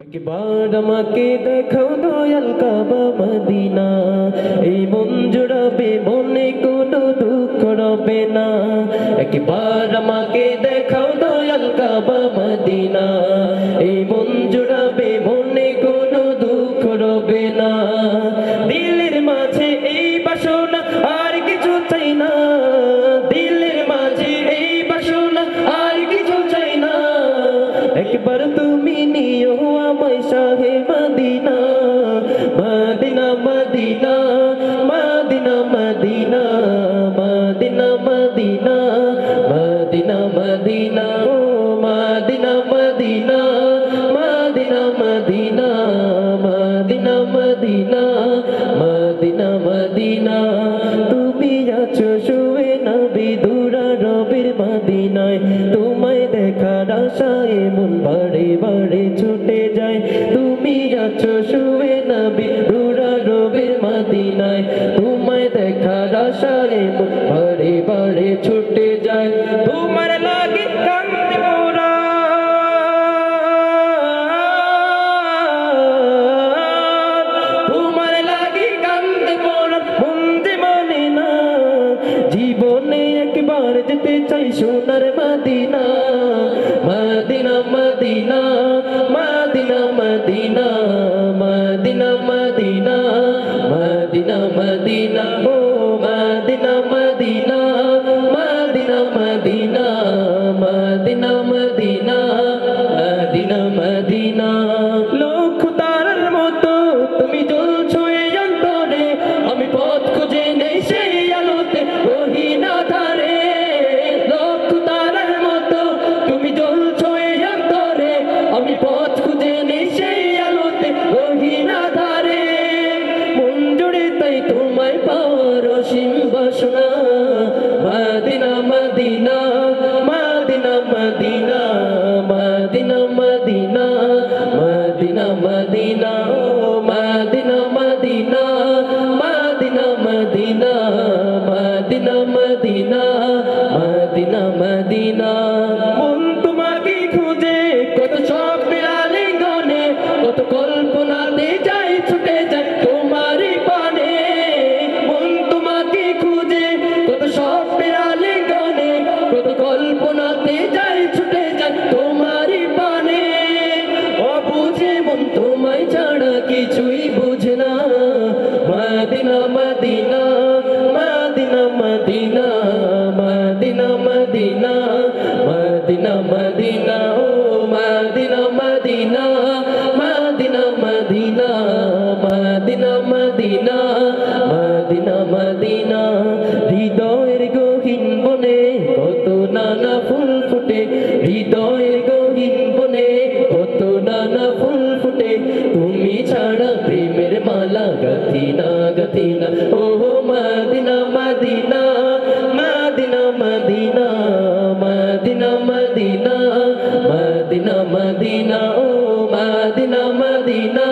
একবার আমাকে দেখাও দয়াল কাবা মদিনা, এই মন জুড়াবে মনে কোনো দুঃখ রবে না। একবার আমাকে দেখাও দয়াল কাবা মদিনা, এই মন জুড়াবে মনে কোনো দুঃখ রবে না। দিলের মাঝে এই বাসনা আর কিছু চাই না, দিলের মাঝে এই বাসনা আর কিছু চাই না। একবার তুমি নিও আমায় শাহে Medina, Medina Medina Medina Medina Medina Medina Medina Medina ও Medina Medina Medina Medina Medina Medina Medina Medina. তুমি আছো শুয়ে নবী দুরা রবের মদিনায়, তোমায় দেখার আশায় মন বাড়ে বাড়ে ছুটে যায়। তুমি আছো শুয়ে নবী দুরা রবের মদিনায়, তোমায় দেখার আশায় মন বাড়ে বাড়ে ছুটে যায়। তোমার লাগে কান্দে মোরা, তোমার লাগে কান্দে মোরা মন যে মানে না। জীবনে একবার যেতে চাই সোনার Medina, Medina Medina Medina Medina Medina Medina Medina Medina ও Medina Medina Medina Medina Medina Medina Medina Medina. লক্ষ তারার মতো তুমি জ্বলছো এই অন্তরে, আমি পথ খুঁজে নেই সেই আলোতে রহি না ধারে। লক্ষ তারার মতো তুমি জ্বলছো এই অন্তরে, আমি পথ খুঁজে নেই সেই আলোতে রহি না ধারে। মন জুড়ে তাই তোমায় পাওয়ার অসীম বাসনা, Medina Medina Medina Medina Medina Medina Medina Medina ও Medina Medina Medina Medina Medina Medina Medina Medina. মন তোমাকে খুঁজে কত স্বপ্নের আলিঙ্গনে, কত কল্পনাতে যাই ছুটে যায় তোমারই পানে। মন তোমাকে খুঁজে কত স্বপ্নের আলিঙ্গনে, কত কল্পনাতে যাই ছুটে যায় তোমারই পানে। অবুঝে মন তোমায় ছাড়া কিছুই বুঝে না, Medina Medina Medina Medina Medina Medina Medina Medina ও Medina Medina Medina Medina Medina Medina Medina Medina. হৃদয়ের গহীন বনে কত নানা ফুল ফুটে, হৃদয়ের গহীন বনে কত নানা ফুল ফুটে। তুমি ছাড়া প্রেমের মালা গাথি না গাথি না ও Medina Medina Medina Medina Medina Medina Medina Medina ও মদিনা মদিনা